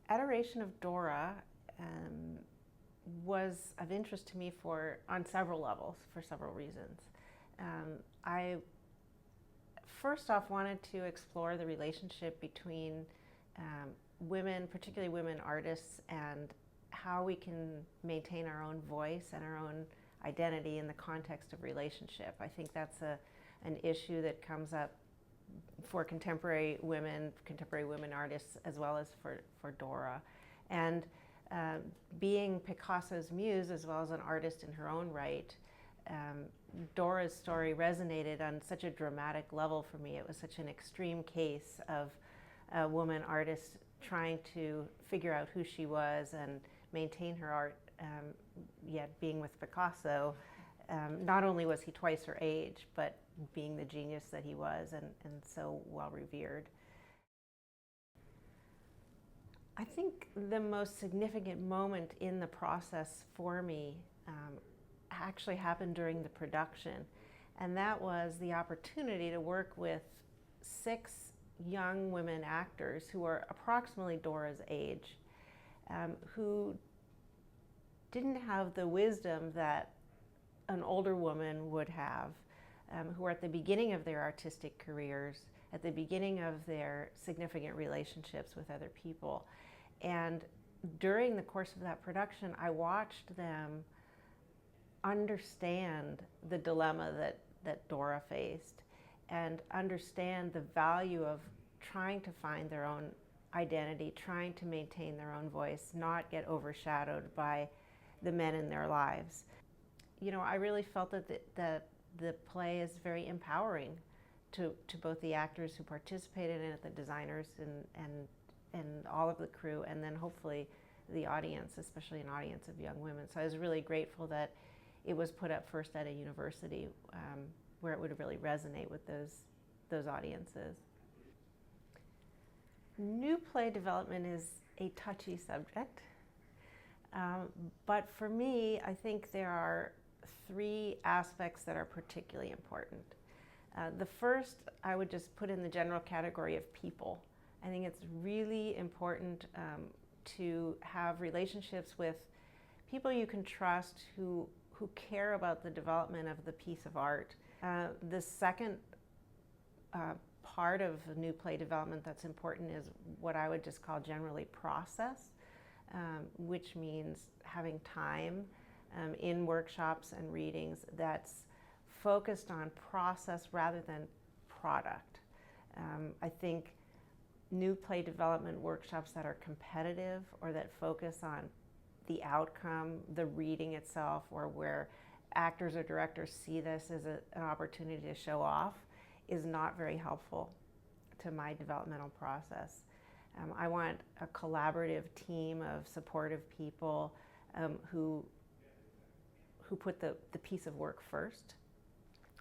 adoration of Dora was of interest to me on several levels, for several reasons. I first off wanted to explore the relationship between women, particularly women artists, and how we can maintain our own voice and our own identity in the context of relationship. I think that's an issue that comes up for contemporary women artists, as well as for Dora. And being Picasso's muse, as well as an artist in her own right, Dora's story resonated on such a dramatic level for me. It was such an extreme case of a woman artist trying to figure out who she was and maintain her art, yet being with Picasso. Not only was he twice her age, but being the genius that he was, and so well revered. I think the most significant moment in the process for me actually happened during the production, and that was the opportunity to work with 6 young women actors who were approximately Dora's age, who didn't have the wisdom that an older woman would have, who were at the beginning of their artistic careers, at the beginning of their significant relationships with other people. And during the course of that production, I watched them understand the dilemma that Dora faced, and understand the value of trying to find their own identity, trying to maintain their own voice, not get overshadowed by the men in their lives. You know, I really felt that the play is very empowering to both the actors who participated in it, the designers, and all of the crew, and then hopefully the audience, especially an audience of young women. So I was really grateful that it was put up first at a university where it would really resonate with those audiences. New play development is a touchy subject, but for me, I think there are 3 aspects that are particularly important. The first, I would just put in the general category of people. I think it's really important to have relationships with people you can trust, who care about the development of the piece of art. The second part of new play development that's important is what I would just call generally process, which means having time in workshops and readings that's focused on process rather than product. I think new play development workshops that are competitive, or that focus on the outcome, the reading itself, or where actors or directors see this as an opportunity to show off, is not very helpful to my developmental process. I want a collaborative team of supportive people who put the piece of work first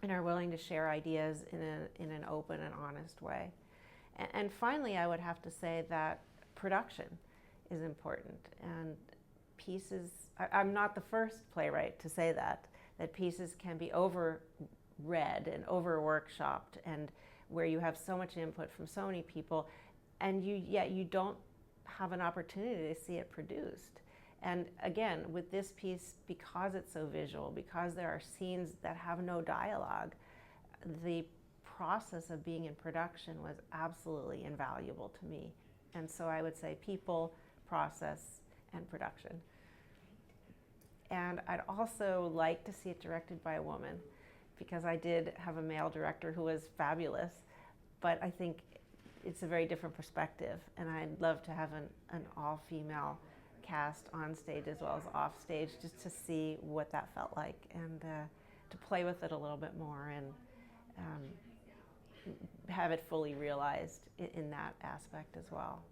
and are willing to share ideas in an open and honest way. And finally, I would have to say that production is important. And pieces, I'm not the first playwright to say that pieces can be over-read and over-workshopped, and where you have so much input from so many people, and yet you don't have an opportunity to see it produced. And again, with this piece, because it's so visual, because there are scenes that have no dialogue, the process of being in production was absolutely invaluable to me. And so I would say people, process, and production. And I'd also like to see it directed by a woman, because I did have a male director who was fabulous, but I think it's a very different perspective, and I'd love to have an all-female cast on stage as well as off stage, just to see what that felt like, and to play with it a little bit more, and have it fully realized in that aspect as well.